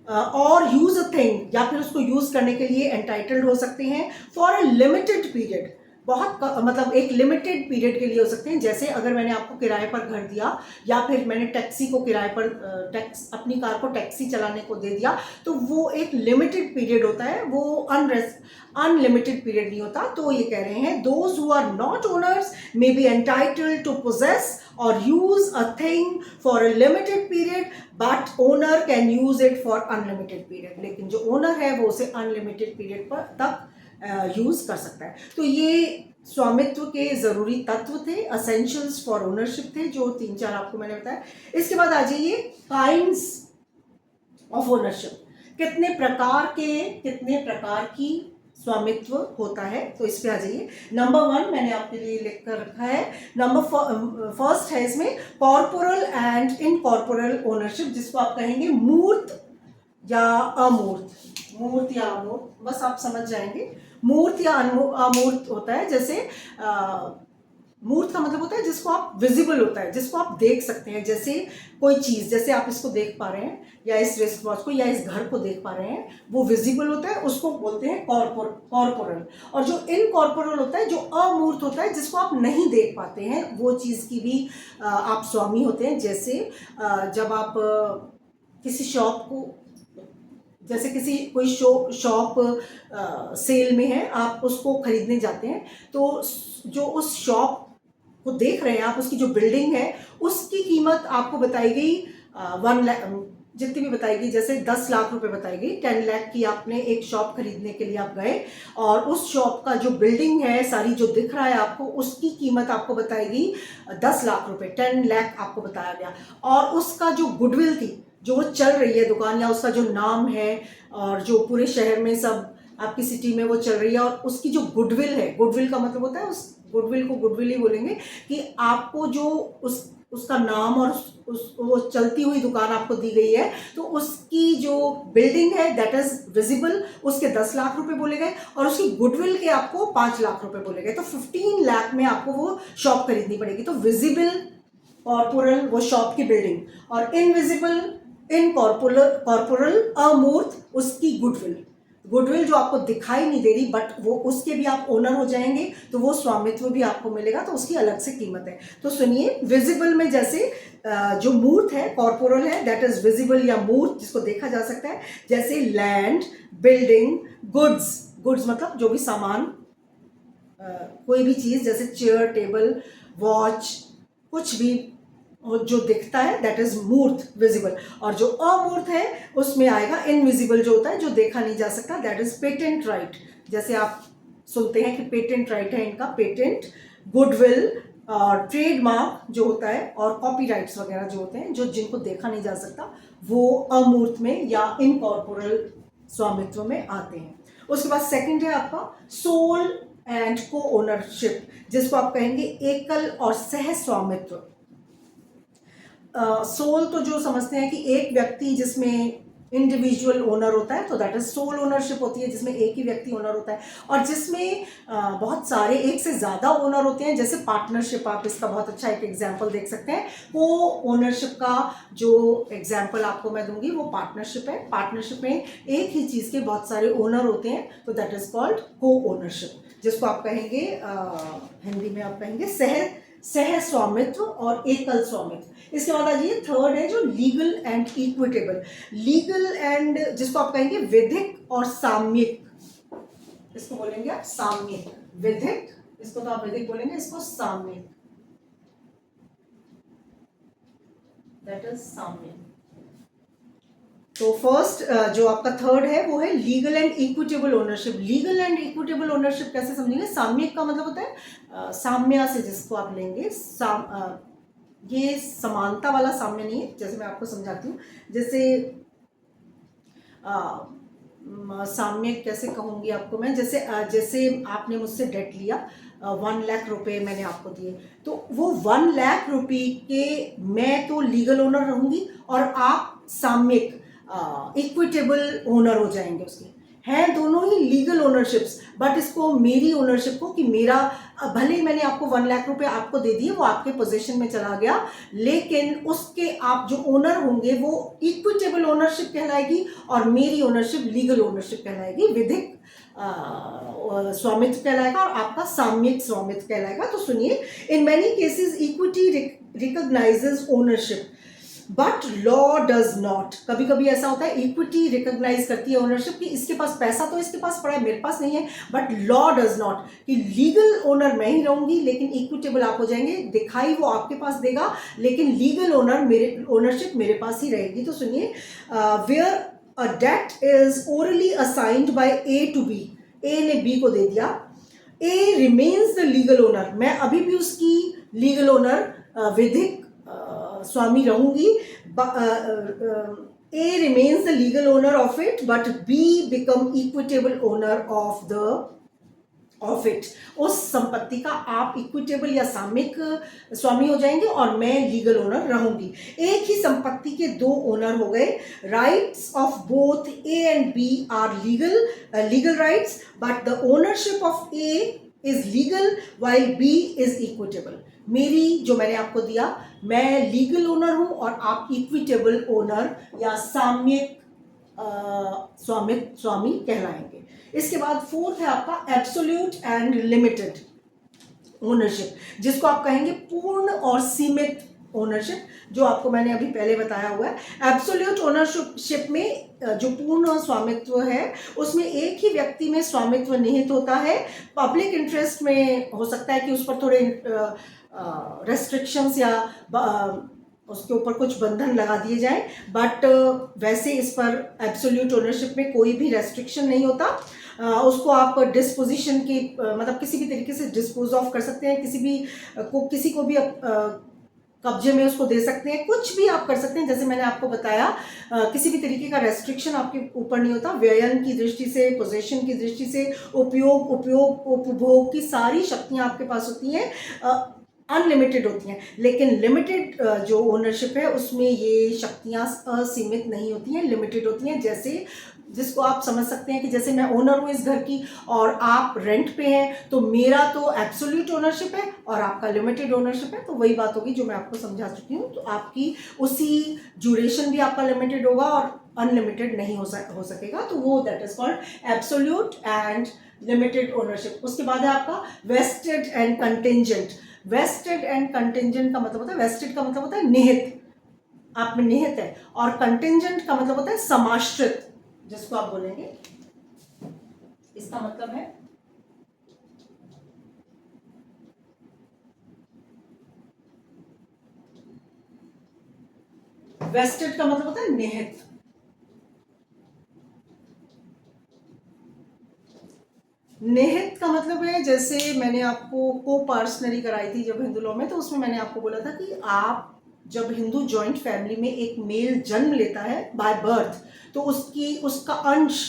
और यूज अ थिंग, या फिर उसको यूज करने के लिए एंटाइटल्ड हो सकते हैं फॉर अ लिमिटेड पीरियड, बहुत मतलब एक लिमिटेड पीरियड के लिए हो सकते हैं। जैसे अगर मैंने आपको किराए पर घर दिया, या फिर मैंने टैक्सी को किराए पर अपनी कार को टैक्सी चलाने को दे दिया, तो वो एक लिमिटेड पीरियड होता है, वो अनलिमिटेड पीरियड नहीं होता। तो ये कह रहे हैं those who are not owners may be entitled to possess और use a thing for a limited period, but owner can use it for unlimited period. लेकिन जो ओनर है वो उसे अनलिमिटेड पीरियड पर तक यूज कर सकता है। तो ये स्वामित्व के जरूरी तत्व थे, असेंशियल्स फॉर ओनरशिप थे, जो 3-4 आपको मैंने बताया। इसके बाद आ जाइए काइंड्स ऑफ ओनरशिप, कितने प्रकार की स्वामित्व होता है। तो इस पे आ जाइए। नंबर 1 मैंने आपके लिए लिख कर रखा है। नंबर फर्स्ट है इसमें कॉर्पोरल एंड इनकॉर्पोरल ओनरशिप, जिसको आप कहेंगे मूर्त या अमूर्त। मूर्त या अमूर्त, बस आप समझ जाएंगे। मूर्त या अमूर्त होता है, जैसे मूर्त का मतलब होता है जिसको आप विजिबल होता है, जिसको आप देख सकते हैं। जैसे कोई चीज, जैसे आप इसको देख पा रहे हैं, या इस रिस्ट वॉच को, या इस घर को देख पा रहे हैं, वो विजिबल होता है, उसको बोलते हैं कॉर्पोरल। और जो इनकॉर्पोरल होता है, जो अमूर्त होता है, जिसको आप नहीं देख पाते हैं, वो चीज की भी आप स्वामी होते हैं। जैसे जब आप किसी शॉप को, जैसे कोई शॉप सेल में है, आप उसको खरीदने जाते हैं, तो जो उस शॉप को देख रहे हैं आप, उसकी जो बिल्डिंग है, उसकी कीमत आपको बताई गई 1 लाख, जितनी भी बताई गई, जैसे 10 लाख रुपए बताई गई। 10 लाख की आपने एक शॉप खरीदने के लिए आप गए, और उस शॉप का जो बिल्डिंग है सारी जो दिख रहा है आपको, उसकी कीमत आपको बताई गई 10 लाख रुपए, 10 लाख आपको बताया गया। और उसका जो गुडविल थी, जो वो चल रही है दुकान, या उसका जो नाम है, और जो पूरे शहर में सब आपकी सिटी में वो चल रही है, और उसकी जो गुडविल है, गुडविल का मतलब होता है, उस गुडविल को गुडविल ही बोलेंगे, कि आपको जो उसका नाम और वो चलती हुई दुकान आपको दी गई है, तो उसकी जो बिल्डिंग है दैट इज विजिबल, उसके 10 लाख रुपए बोले गए, और उसकी गुडविल के आपको 5 लाख रुपए बोले गए। तो 15 लाख में आपको वो शॉप खरीदनी पड़ेगी। तो विजिबल कॉर्पोरल वो शॉप की बिल्डिंग, और इनविजिबल कॉर्पोरल अमूर्त उसकी गुडविल। गुडविल जो आपको दिखाई नहीं दे रही, बट वो उसके भी आप ओनर हो जाएंगे, तो वो स्वामित्व भी आपको मिलेगा, तो उसकी अलग से कीमत है। तो सुनिए, विजिबल में जैसे जो मूर्त है, कॉर्पोरल है, दैट इज विजिबल या मूर्त, जिसको देखा जा सकता है। जैसे लैंड, बिल्डिंग, गुड्स मतलब जो भी सामान, कोई भी चीज, जैसे चेयर, टेबल, वॉच, कुछ भी जो दिखता है दैट इज मूर्त, विजिबल। और जो अमूर्त है उसमें आएगा इनविजिबल, जो होता है, जो देखा नहीं जा सकता, दैट इज पेटेंट राइट। जैसे आप सुनते हैं कि पेटेंट राइट है इनका, पेटेंट, गुडविल और ट्रेडमार्क जो होता है, और कॉपीराइट्स वगैरह जो होते हैं, जो जिनको देखा नहीं जा सकता, वो अमूर्त में या इनकॉर्पोरल स्वामित्व में आते हैं। उसके बाद सेकंड है आपका सोल एंड को ओनरशिप, जिसको आप कहेंगे एकल और सह स्वामित्व। सोल तो जो समझते हैं कि एक व्यक्ति जिसमें इंडिविजुअल ओनर होता है, तो दैट इज सोल ओनरशिप होती है, जिसमें एक ही व्यक्ति ओनर होता है। और जिसमें बहुत सारे, एक से ज्यादा ओनर होते हैं, जैसे पार्टनरशिप, आप इसका बहुत अच्छा एक एग्जांपल देख सकते हैं। को ओनरशिप का जो एग्जांपल आपको मैं दूंगी वो पार्टनरशिप है। पार्टनरशिप में एक ही चीज के बहुत सारे ओनर होते हैं, तो दैट इज कॉल्ड को ओनरशिप, जिसको आप कहेंगे हिंदी में आप कहेंगे सह स्वामित्व और एकल स्वामित्व। इसके बाद आ जाइए, थर्ड है जो legal and equitable. Legal and, जिसको आप कहेंगे विधिक और साम्यिक, इसको बोलेंगे आप साम्यिक। विधिक, इसको तो आप विधिक बोलेंगे, इसको साम्यिक, दैट इज साम्यिक। तो फर्स्ट जो आपका थर्ड है वो है legal and equitable ownership. Legal and equitable ownership कैसे समझेंगे? साम्यिक का मतलब होता है साम्य से, जिसको आप लेंगे ये समानता वाला साम्य नहीं है। जैसे मैं आपको समझाती हूँ, जैसे साम्य कैसे कहूँगी आपको मैं, जैसे आपने मुझसे डेट लिया, 1 लाख रुपए मैंने आपको दिए, तो वो 1 लाख रुपए के मैं तो लीगल ओनर रहूंगी और आप साम्यिक इक्विटेबल ओनर हो जाएंगे उसके। हैं दोनों ही लीगल ओनरशिप्स, बट इसको मेरी ओनरशिप को कि मेरा, भले ही मैंने आपको 1 लाख रुपए आपको दे दिए, वो आपके पोजीशन में चला गया, लेकिन उसके आप जो ओनर होंगे वो इक्विटेबल ओनरशिप कहलाएगी और मेरी ओनरशिप लीगल ओनरशिप कहलाएगी, विधिक स्वामित्व कहलाएगा और आपका साम्यिक स्वामित्व कहलाएगा। तो सुनिए, in many cases equity recognises ownership but law does not. कभी कभी ऐसा होता है इक्विटी रिकॉग्नाइज करती है ओनरशिप की, इसके पास पैसा तो इसके पास पड़ा है, मेरे पास नहीं है, बट लॉ डज नॉट कि लीगल ओनर मैं ही रहूंगी लेकिन इक्विटेबल आप हो जाएंगे, दिखाई वो आपके पास देगा लेकिन लीगल ओनर मेरे ओनरशिप मेरे पास ही रहेगी। तो सुनिए, where a debt is orally assigned by A to B, A ने बी को दे दिया, A remains the legal owner, मैं अभी भी उसकी लीगल ओनर विधिक स्वामी रहूंगी, A remains the legal owner of it but B become equitable owner of it। उस संपत्ति का आप इक्विटेबल या साम्यिक स्वामी हो जाएंगे और मैं लीगल ओनर रहूंगी। एक ही संपत्ति के दो ओनर हो गए। Rights of both A and B are legal rights but the ownership of A is legal while B is equitable. मेरी जो मैंने आपको दिया, मैं लीगल ओनर हूं और आप इक्विटेबल ओनर या साम्यिक स्वामी कहलाएंगे। इसके बाद फोर्थ है आपका एब्सोल्यूट एंड लिमिटेड ओनरशिप, जिसको आप कहेंगे पूर्ण और सीमित ओनरशिप, जो आपको मैंने अभी पहले बताया हुआ है। एब्सोल्यूट ओनरशिप में जो पूर्ण स्वामित्व है उसमें एक ही व्यक्ति में स्वामित्व निहित होता है। पब्लिक इंटरेस्ट में हो सकता है कि उस पर थोड़े रेस्ट्रिक्शंस या उसके ऊपर कुछ बंधन लगा दिए जाएं, बट वैसे इस पर एब्सोल्यूट ओनरशिप में कोई भी रेस्ट्रिक्शन नहीं होता। उसको आप डिस्पोजिशन की मतलब किसी भी तरीके से डिस्पोज ऑफ कर सकते हैं, किसी को भी कब्जे में उसको दे सकते हैं, कुछ भी आप कर सकते हैं। जैसे मैंने आपको बताया, किसी भी तरीके का रेस्ट्रिक्शन आपके ऊपर नहीं होता। व्ययन की दृष्टि से, पोजेशन की दृष्टि से, उपभोग की सारी शक्तियां आपके पास होती हैं, अनलिमिटेड होती हैं। लेकिन लिमिटेड जो ओनरशिप है उसमें ये शक्तियां असीमित नहीं होती हैं, लिमिटेड होती हैं। जैसे जिसको आप समझ सकते हैं कि जैसे मैं ओनर हूँ इस घर की और आप रेंट पे हैं, तो मेरा तो एब्सोल्यूट ओनरशिप है और आपका लिमिटेड ओनरशिप है। तो वही बात होगी जो मैं आपको समझा चुकी हूँ। तो आपकी उसी ड्यूरेशन भी आपका लिमिटेड होगा और अनलिमिटेड नहीं हो सकेगा। तो वो that is called absolute and limited ownership. उसके बाद है आपका vested and contingent. Vested and contingent का मतलब होता है, वेस्टेड का मतलब होता है निहित, आप में निहित है, और कंटिंजेंट का मतलब होता है समाश्रित, जिसको आप बोलेंगे, इसका मतलब है वेस्टेड का मतलब होता है निहित। निहित का मतलब है, जैसे मैंने आपको को पार्सनरी कराई थी जब हिंदू लॉ में, तो उसमें मैंने आपको बोला था कि आप जब हिंदू जॉइंट फैमिली में एक मेल जन्म लेता है बाय बर्थ, तो उसका अंश,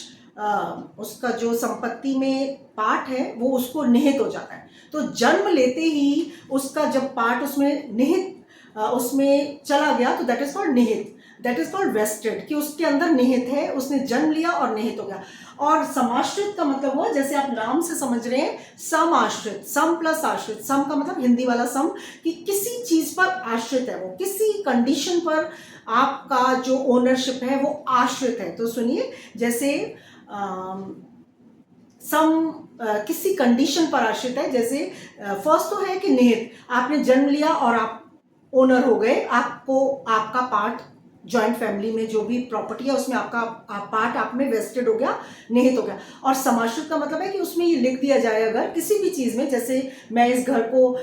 उसका जो संपत्ति में पार्ट है वो उसको निहित हो जाता है। तो जन्म लेते ही उसका जब पार्ट उसमें निहित उसमें चला गया तो दैट इज कॉल्ड निहित, दैट इज कॉल्ड वेस्टेड, कि उसके अंदर निहित है, उसने जन्म लिया और निहित हो गया। और समाश्रित का मतलब हुआ, जैसे आप नाम से समझ रहे हैं, सम आश्रित, सम प्लस आश्रित। सम का मतलब हिंदी वाला सम, कि किसी चीज पर आश्रित है, वो किसी कंडीशन पर आपका जो ओनरशिप है वो आश्रित है। तो सुनिए, जैसे किसी कंडीशन पर आश्रित है। जैसे फर्स्ट तो है कि निहित, आपने जन्म लिया और आप ओनर हो गए, आपको आपका पार्ट जॉइंट फैमिली में जो भी प्रॉपर्टी है उसमें आपका पार्ट आप में वेस्टेड हो गया, निहित हो गया। और समाश्रित का मतलब है कि उसमें ये लिख दिया जाए अगर किसी भी चीज़ में, जैसे मैं इस घर को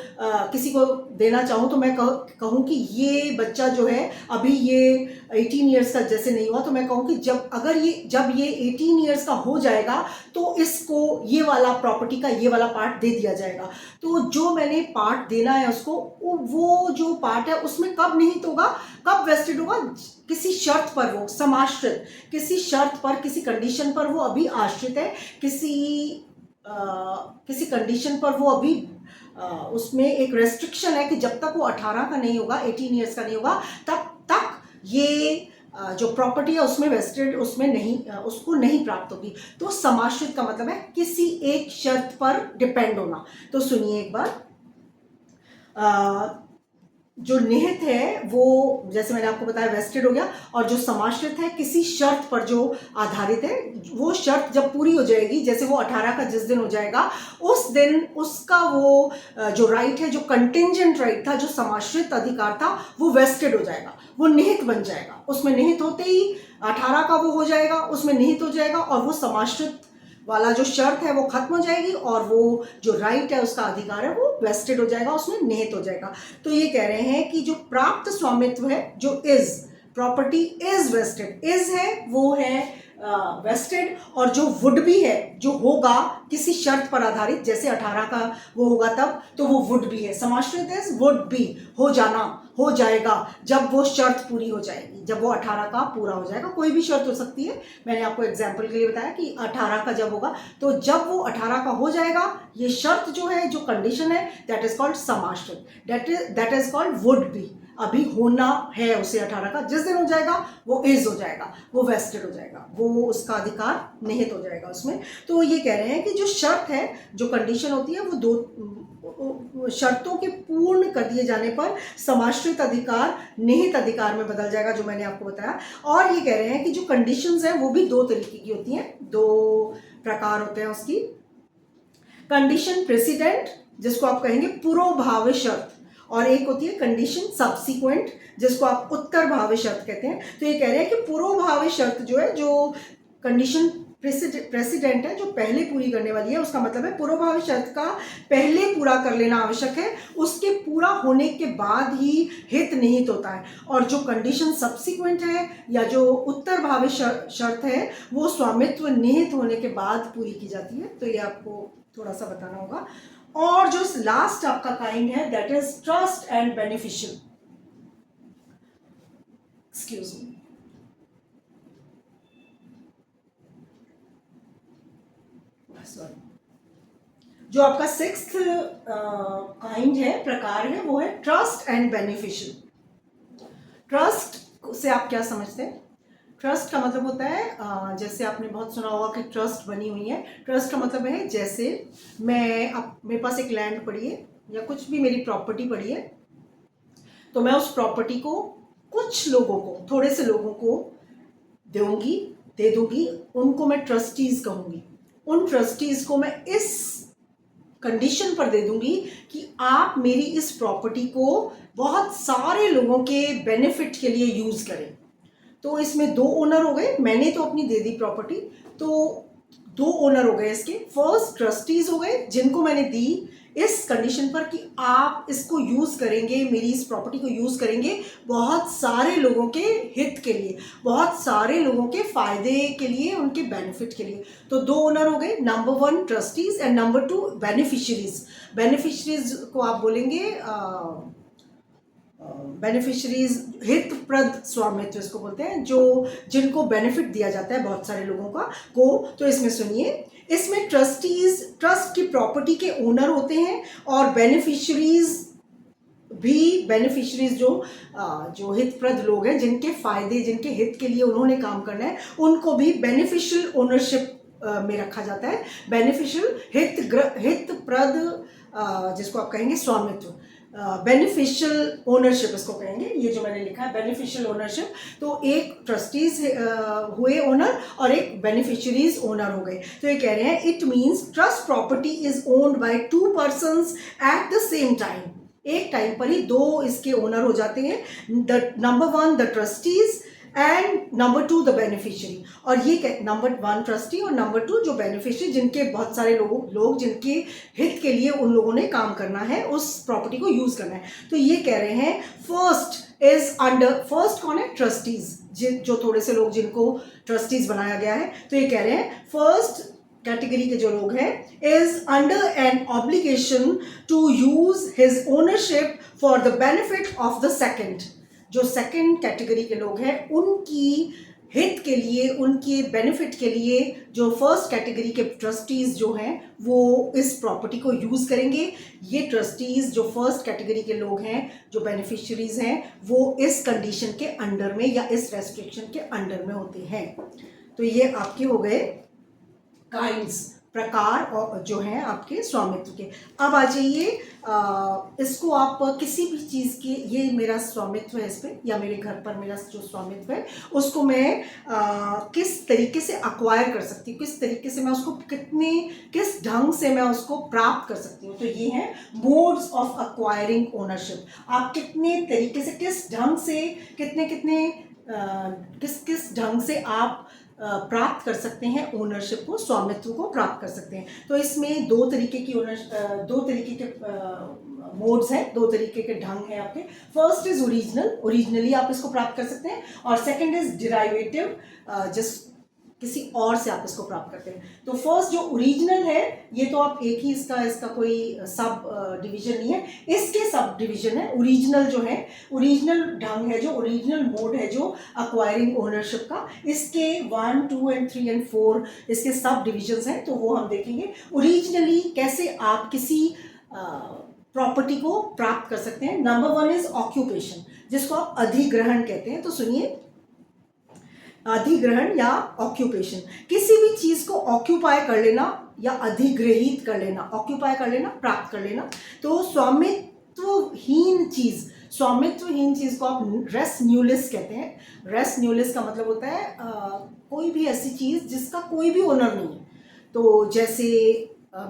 किसी को देना चाहूँ तो मैं कहूँ कि ये बच्चा जो है अभी ये 18 ईयर्स का जैसे नहीं हुआ, तो मैं कहूँ कि जब ये 18 ईयर्स का हो जाएगा तो इसको ये वाला प्रॉपर्टी का ये वाला पार्ट दे दिया जाएगा। तो जो मैंने पार्ट देना है उसको, वो जो पार्ट है उसमें कब निहित होगा, कब वेस्टेड होगा, किसी शर्त पर, वो समाश्रित, किसी शर्त पर, किसी कंडीशन पर वो अभी आश्रित है, किसी कंडीशन पर वो अभी उसमें एक रेस्ट्रिक्शन है कि जब तक वो 18 का नहीं होगा, 18 ईयर्स का नहीं होगा, तब तक ये जो प्रॉपर्टी है उसमें वेस्टेड, उसमें नहीं, उसको नहीं प्राप्त होगी। तो समाश्रित का मतलब है किसी एक शर्त पर डिपेंड होना। तो सुनिए एक बार, जो निहित है वो जैसे मैंने आपको बताया वेस्टेड हो गया, और जो समाश्रित है किसी शर्त पर जो आधारित है, वो शर्त जब पूरी हो जाएगी, जैसे वो 18 का जिस दिन हो जाएगा उस दिन उसका वो जो राइट है, जो कंटिंजेंट राइट था, जो समाश्रित अधिकार था, वो वेस्टेड हो जाएगा, वो निहित बन जाएगा। उसमें निहित होते ही 18 का वो हो जाएगा, उसमें निहित हो जाएगा, और वो समाश्रित वाला जो शर्त है वो खत्म हो जाएगी, और वो जो राइट है उसका अधिकार है वो वेस्टेड हो जाएगा, उसमें निहित हो जाएगा। तो ये कह रहे हैं कि जो प्राप्त स्वामित्व है, जो is property is vested, is है वो है वेस्टेड, और जो वुड भी है, जो होगा किसी शर्त पर आधारित, जैसे 18 का वो होगा तब, तो वो वुड भी है। समाश्रित इज वुड बी, हो जाना, हो जाएगा जब वो शर्त पूरी हो जाएगी, जब वो 18 का पूरा हो जाएगा। कोई भी शर्त हो सकती है, मैंने आपको एग्जाम्पल के लिए बताया कि 18 का जब होगा, तो जब वो 18 का हो जाएगा, ये शर्त जो है, जो कंडीशन है, दैट इज कॉल्ड समाश्रित, that is called would be. अभी होना है उसे 18 का, जिस दिन हो जाएगा वो इज हो जाएगा, वो वेस्टेड हो जाएगा, वो उसका अधिकार निहित हो जाएगा उसमें। तो ये कह रहे हैं कि जो शर्त है, जो कंडीशन होती है, वो दो शर्तों के पूर्ण कर दिए जाने पर समाश्रित अधिकार निहित अधिकार में बदल जाएगा, जो मैंने आपको बताया। और ये कह रहे हैं कि जो कंडीशंस हैं वो भी दो तरीके की होती हैं, दो प्रकार होते हैं उसकी। कंडीशन प्रेसिडेंट, जिसको आप कहेंगे पूर्वभावी शर्त, और एक होती है कंडीशन सब्सिक्वेंट, जिसको आप उत्तरभावी शर्त कहते हैं। तो ये कह रहे हैं कि पूर्वभावी शर्त जो है, जो कंडीशन प्रेसिडेंट है, जो पहले पूरी करने वाली है, उसका मतलब है पूर्वभावी शर्त का पहले पूरा कर लेना आवश्यक है, उसके पूरा होने के बाद ही हित निहित होता है। और जो कंडीशन सब्सिक्वेंट है, या जो उत्तरभावी शर्त है, वो स्वामित्व निहित होने के बाद पूरी की जाती है। तो ये आपको थोड़ा सा बताना होगा। और जो लास्ट आपका काइंड है, that is trust and beneficial, excuse me, sorry, जो आपका 6th काइंड है, प्रकार है, वो है ट्रस्ट एंड बेनिफिशियल। ट्रस्ट से आप क्या समझते हैं? ट्रस्ट का मतलब होता है, जैसे आपने बहुत सुना होगा कि ट्रस्ट बनी हुई है। ट्रस्ट का मतलब है, जैसे मेरे पास एक लैंड पड़ी है, या कुछ भी मेरी प्रॉपर्टी पड़ी है, तो मैं उस प्रॉपर्टी को कुछ लोगों को, थोड़े से लोगों को दे दूंगी, उनको मैं ट्रस्टीज कहूंगी। उन ट्रस्टीज को मैं इस कंडीशन पर दे दूंगी कि आप मेरी इस प्रॉपर्टी को बहुत सारे लोगों के बेनिफिट के लिए यूज करें। तो इसमें दो ओनर हो गए, मैंने तो अपनी दे दी प्रॉपर्टी, तो दो ओनर हो गए इसके। फर्स्ट ट्रस्टीज हो गए, जिनको मैंने दी इस कंडीशन पर कि आप इसको यूज करेंगे, मेरी इस प्रॉपर्टी को यूज करेंगे बहुत सारे लोगों के हित के लिए, बहुत सारे लोगों के फायदे के लिए, उनके बेनिफिट के लिए। तो दो ओनर हो गए, number 1 trustees and number 2 beneficiaries. Beneficiaries को आप बोलेंगे बेनिफिशरीज, हितप्रद स्वामित्व इसको बोलते हैं, जो जिनको बेनिफिट दिया जाता है बहुत सारे लोगों का को। तो इसमें सुनिए, इसमें ट्रस्टीज ट्रस्ट की प्रॉपर्टी के ओनर होते हैं, और बेनिफिशरीज जो हितप्रद लोग हैं, जिनके फायदे, जिनके हित के लिए उन्होंने काम करना है, उनको भी बेनिफिशियल ओनरशिप में रखा जाता है। बेनिफिशियल हितप्रद, जिसको आप कहेंगे स्वामित्व, बेनिफिशियल ओनरशिप इसको कहेंगे, ये जो मैंने लिखा है बेनिफिशियल ओनरशिप। तो एक ट्रस्टीज हुए ओनर, और एक बेनिफिशरीज ओनर हो गए। तो ये कह रहे हैं, it means trust property is owned by 2 persons at the same time. एक टाइम पर ही दो इसके ओनर हो जाते हैं। Number 1 the trustees and number 2 the beneficiary. और ये नंबर 1 ट्रस्टी और नंबर 2 जो बेनिफिशियरी, जिनके बहुत सारे लोग जिनके हित के लिए उन लोगों ने काम करना है, उस प्रॉपर्टी को यूज करना है। तो ये कह रहे हैं फर्स्ट इज अंडर, फर्स्ट कौन है? ट्रस्टीज, जो थोड़े से लोग जिनको ट्रस्टीज बनाया गया है। तो ये कह रहे हैं फर्स्ट कैटेगरी के जो लोग हैं is under an obligation to use his ownership for the benefit of the second. जो सेकंड कैटेगरी के लोग हैं उनकी हित के लिए, उनके बेनिफिट के लिए जो फर्स्ट कैटेगरी के ट्रस्टीज जो हैं वो इस प्रॉपर्टी को यूज करेंगे। ये ट्रस्टीज जो फर्स्ट कैटेगरी के लोग हैं, जो बेनिफिशियरीज हैं, वो इस कंडीशन के अंडर में या इस रेस्ट्रिक्शन के अंडर में होते हैं। तो ये आपके हो गए काइंड्स, प्रकार और जो हैं आपके स्वामित्व के। अब आ जाइए, इसको आप किसी भी चीज़ के, ये मेरा स्वामित्व है इस पर, या मेरे घर पर मेरा जो स्वामित्व है उसको मैं किस तरीके से अक्वायर कर सकती हूँ, किस तरीके से मैं उसको किस ढंग से मैं उसको प्राप्त कर सकती हूँ। तो ये है मोड्स ऑफ अक्वायरिंग ओनरशिप। आप कितने तरीके से, किस ढंग से, किस ढंग से आप प्राप्त कर सकते हैं ओनरशिप को, स्वामित्व को प्राप्त कर सकते हैं। तो इसमें दो तरीके के मोड्स हैं, दो तरीके के ढंग हैं आपके। फर्स्ट इज ओरिजिनल, ओरिजिनली आप इसको प्राप्त कर सकते हैं। और सेकंड इज डिराइवेटिव, जिस किसी और से आप इसको प्राप्त करते हैं। तो फर्स्ट जो ओरिजिनल है, ये तो आप एक ही इसका कोई सब डिवीजन नहीं है, इसके सब डिवीजन है। ओरिजिनल जो है, ओरिजिनल ढंग है, जो ओरिजिनल मोड है जो अक्वायरिंग ओनरशिप का, इसके 1, 2 एंड 3 एंड 4 इसके सब डिविजन्स हैं। तो वो हम देखेंगे ओरिजिनली कैसे आप किसी प्रॉपर्टी को प्राप्त कर सकते हैं। नंबर 1 इज ऑक्यूपेशन, जिसको आप अधिग्रहण कहते हैं। तो सुनिए, अधिग्रहण या ऑक्यूपेशन, किसी भी चीज को ऑक्यूपाई कर लेना या अधिग्रहित कर लेना, ऑक्यूपाई कर लेना, प्राप्त कर लेना। तो स्वामित्वहीन चीज को आप रेस न्यूलिस कहते हैं। रेस न्यूलिस का मतलब होता है कोई भी ऐसी चीज जिसका कोई भी ओनर नहीं है। तो जैसे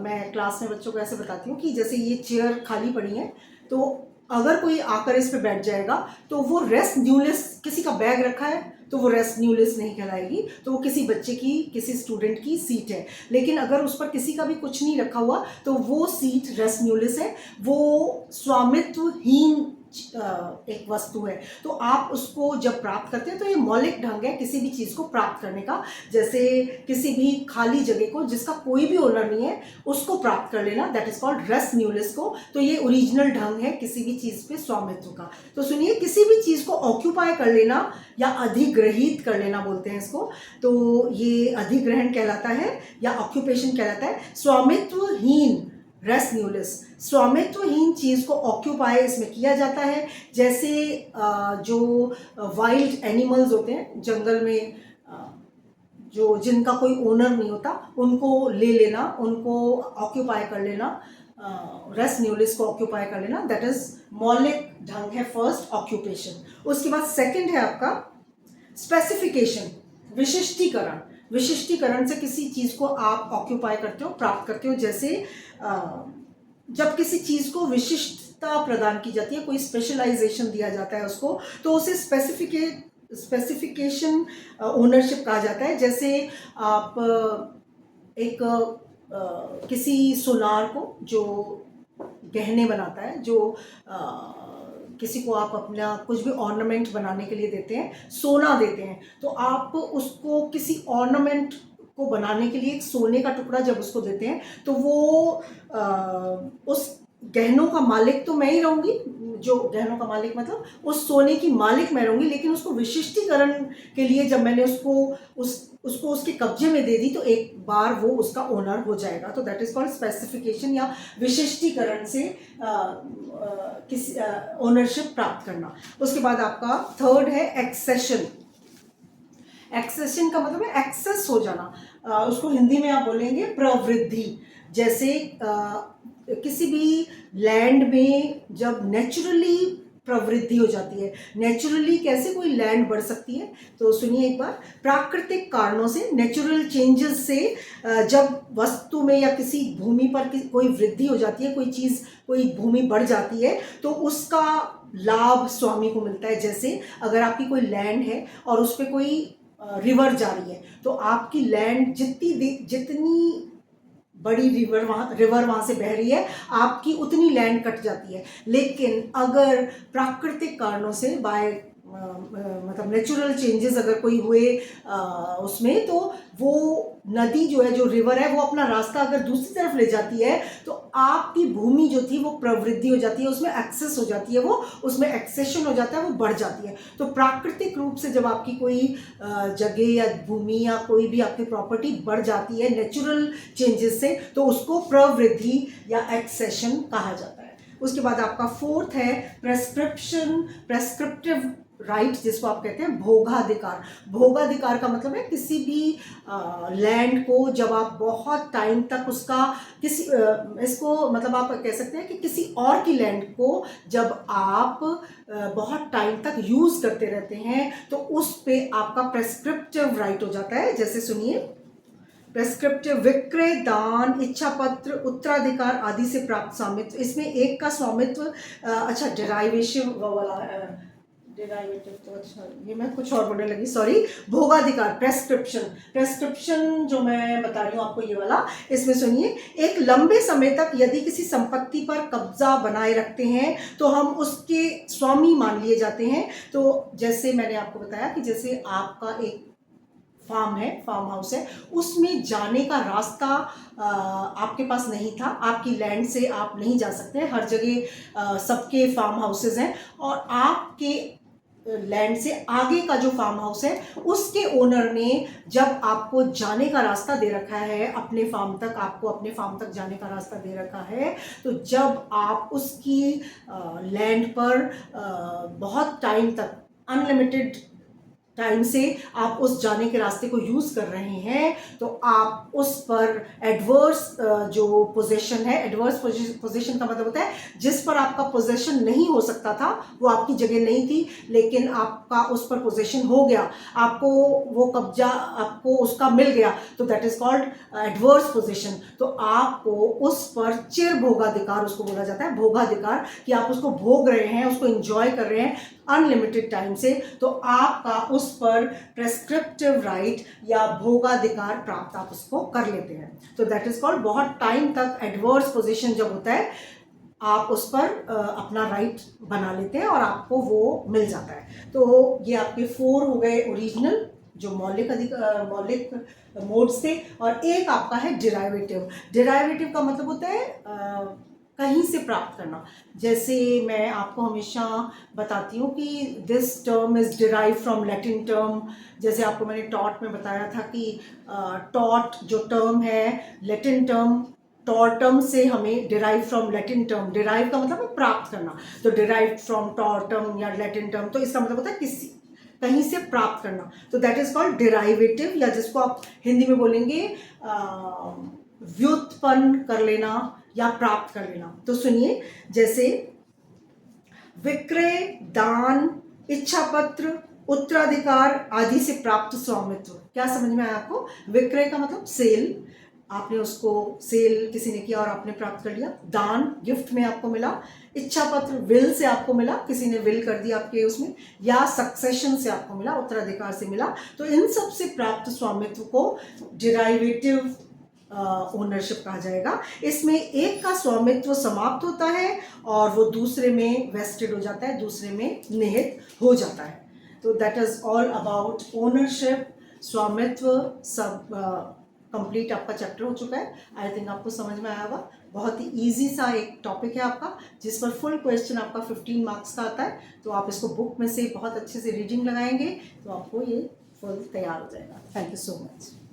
मैं क्लास में बच्चों को ऐसे बताती हूँ कि जैसे ये चेयर खाली पड़ी है, तो अगर कोई आकर इस पे बैठ जाएगा तो वो रेस न्यूलिस, किसी का बैग रखा है तो वो रेस्ट न्यूलिस नहीं कहलाएगी, तो वो किसी बच्चे की, किसी स्टूडेंट की सीट है। लेकिन अगर उस पर किसी का भी कुछ नहीं रखा हुआ तो वो सीट रेस्ट न्यूलिस है, वो स्वामित्वहीन एक वस्तु है। तो आप उसको जब प्राप्त करते हैं तो ये मौलिक ढंग है किसी भी चीज़ को प्राप्त करने का। जैसे किसी भी खाली जगह को जिसका कोई भी ओनर नहीं है उसको प्राप्त कर लेना, दैट इज कॉल्ड रेस न्यूलिस को। तो ये ओरिजिनल ढंग है किसी भी चीज़ पे स्वामित्व का। तो सुनिए, किसी भी चीज़ को ऑक्यूपाई कर लेना या अधिग्रहित कर लेना बोलते हैं इसको। तो ये अधिग्रहण कहलाता है या ऑक्यूपेशन कहलाता है। स्वामित्वहीन, रेस न्यूलिस, स्वामित्वहीन चीज को ऑक्यूपाई इसमें किया जाता है। जैसे जो वाइल्ड एनिमल्स होते हैं जंगल में, जो जिनका कोई ओनर नहीं होता, उनको ले लेना, उनको ऑक्यूपाई कर लेना, रेस न्यूलिस को ऑक्यूपाई कर लेना, दैट इज मौलिक ढंग है फर्स्ट, ऑक्यूपेशन। उसके बाद सेकंड है आपका स्पेसिफिकेशन, विशिष्टीकरण। विशिष्टीकरण से किसी चीज को आप ऑक्यूपाई करते हो, प्राप्त करते हो। जैसे जब किसी चीज को विशिष्टता प्रदान की जाती है, कोई स्पेशलाइजेशन दिया जाता है उसको, तो उसे स्पेसिफिकेशन ओनरशिप कहा जाता है। जैसे आप एक किसी सुनार को जो गहने बनाता है, जो किसी को आप अपना कुछ भी ऑर्नामेंट बनाने के लिए देते हैं, सोना देते हैं, तो आप उसको किसी ऑर्नामेंट को बनाने के लिए एक सोने का टुकड़ा जब उसको देते हैं तो वो उस गहनों का मालिक तो मैं ही रहूँगी, जो गहनों का मालिक मतलब उस सोने की मालिक मैं रहूँगी, लेकिन उसको विशिष्टीकरण के लिए जब मैंने उसको उसके कब्जे में दे दी तो एक बार वो उसका ओनर हो जाएगा। तो दैट इज कॉल्ड स्पेसिफिकेशन या विशिष्टीकरण से किसी ओनरशिप प्राप्त करना। उसके बाद आपका थर्ड है एक्सेशन। एक्सेशन का मतलब है एक्सेस हो जाना, उसको हिंदी में आप बोलेंगे प्रवृद्धि। जैसे किसी भी लैंड में जब नेचुरली प्रवृद्धि हो जाती है। नेचुरली कैसे कोई लैंड बढ़ सकती है, तो सुनिए एक बार। प्राकृतिक कारणों से, नेचुरल चेंजेस से जब वस्तु में या किसी भूमि पर कोई वृद्धि हो जाती है, कोई चीज़, कोई भूमि बढ़ जाती है, तो उसका लाभ स्वामी को मिलता है। जैसे अगर आपकी कोई लैंड है और उस पर कोई रिवर जा रही है, तो आपकी लैंड जितनी बड़ी रिवर वहाँ से बह रही है, आपकी उतनी लैंड कट जाती है। लेकिन अगर प्राकृतिक कारणों से मतलब नेचुरल चेंजेस अगर कोई हुए उसमें, तो वो नदी जो है, जो रिवर है, वो अपना रास्ता अगर दूसरी तरफ ले जाती है, तो आपकी भूमि जो थी वो प्रवृद्धि हो जाती है, उसमें एक्सेस हो जाती है, वो उसमें एक्सेशन हो जाता है, वो बढ़ जाती है। तो प्राकृतिक रूप से जब आपकी कोई जगह या भूमि या कोई भी आपकी प्रॉपर्टी बढ़ जाती है नेचुरल चेंजेस से, तो उसको प्रवृद्धि या एक्सेशन कहा जाता है। उसके बाद आपका फोर्थ है प्रेस्क्रिप्टिव राइट, जिसको आप कहते हैं भोगाधिकार। भोगाधिकार का मतलब है किसी भी लैंड को जब आप बहुत टाइम तक उसका इसको मतलब आप कह सकते हैं कि किसी और की लैंड को जब आप बहुत टाइम तक यूज करते रहते हैं, तो उस पे आपका प्रेस्क्रिप्टिव राइट हो जाता है। जैसे सुनिए, प्रेस्क्रिप्टिव विक्रय, दान, इच्छा पत्र, उत्तराधिकार आदि से प्राप्त स्वामित्व। इसमें एक का स्वामित्व अच्छा डेराइवेशन वाला डेराइवेटिव, तो अच्छा ये मैं कुछ और बोलने लगी, सॉरी। भोगाधिकार, प्रेस्क्रिप्शन जो मैं बता रही हूँ आपको ये वाला, इसमें सुनिए, एक लंबे समय तक यदि किसी संपत्ति पर कब्जा बनाए रखते हैं तो हम उसके स्वामी मान लिए जाते हैं। तो जैसे मैंने आपको बताया कि जैसे आपका एक फार्म है, फार्म हाउस है, उसमें जाने का रास्ता आपके पास नहीं था, आपकी लैंड से आप नहीं जा सकते, हर जगह सबके फार्म हाउसेज हैं, और आपके लैंड से आगे का जो फार्म हाउस है, उसके ओनर ने जब आपको जाने का रास्ता दे रखा है अपने फार्म तक, आपको अपने फार्म तक जाने का रास्ता दे रखा है, तो जब आप उसकी लैंड पर बहुत टाइम तक, अनलिमिटेड टाइम से आप उस जाने के रास्ते को यूज कर रहे हैं, तो आप उस पर एडवर्स जो पोजीशन है, एडवर्स पोजीशन का मतलब होता है जिस पर आपका पोजीशन नहीं हो सकता था, वो आपकी जगह नहीं थी, लेकिन आपका उस पर पोजीशन हो गया, आपको वो कब्जा आपको उसका मिल गया, तो that is called adverse position. तो आपको उस पर चिर भोगाधिकार उसको बोला जाता है, भोगाधिकार, कि आप उसको भोग रहे हैं, उसको एंजॉय कर रहे हैं अनलिमिटेड टाइम से, तो आपका उस पर प्रेस्क्रिप्टिव राइट या भोगाधिकार प्राप्त आप उसको कर लेते हैं। तो दैट इज कॉल्ड, बहुत टाइम तक एडवर्स पोजीशन जब होता है, आप उस पर अपना राइट बना लेते हैं और आपको वो मिल जाता है। तो ये आपके 4 हो गए ओरिजिनल, जो मौलिक मोड्स थे, और एक आपका है डिराइवेटिव। डिराइवेटिव का मतलब होता है कहीं से प्राप्त करना। जैसे मैं आपको हमेशा बताती हूँ कि this term is derive from Latin term. जैसे आपको मैंने टॉट में बताया था कि टॉट जो टर्म है, लैटिन टर्म टॉर्टम से हमें derive from Latin term, derive का मतलब है प्राप्त करना, तो डिराइव फ्रॉम टॉर्टम या लैटिन टर्म, तो इसका मतलब होता है किसी कहीं से प्राप्त करना, तो दैट इज कॉल्ड डिराइवेटिव, या जिसको आप हिंदी में बोलेंगे व्युत्पन्न कर लेना या प्राप्त कर लेना। तो सुनिए, जैसे विक्रय, दान, इच्छा पत्र, उत्तराधिकार आदि से प्राप्त स्वामित्व। क्या समझ में आया आपको? विक्रय का मतलब सेल, आपने उसको सेल किसी ने किया और आपने प्राप्त कर लिया। दान, गिफ्ट में आपको मिला। इच्छा पत्र, विल से आपको मिला, किसी ने विल कर दिया आपके उसमें, या सक्सेशन से आपको मिला, उत्तराधिकार से मिला। तो इन सब से प्राप्त स्वामित्व को डिराइवेटिव ओनरशिप कहा जाएगा। इसमें एक का स्वामित्व समाप्त होता है और वो दूसरे में वेस्टेड हो जाता है, दूसरे में निहित हो जाता है। तो that is all about ownership, स्वामित्व, सब कंप्लीट आपका चैप्टर हो चुका है। आई थिंक आपको समझ में आया होगा। बहुत ही इजी सा एक टॉपिक है आपका, जिस पर फुल क्वेश्चन आपका 15 मार्क्स का आता है। तो आप इसको बुक में से बहुत अच्छे से रीडिंग लगाएंगे तो आपको ये फुल तैयार हो जाएगा। Thank you so much.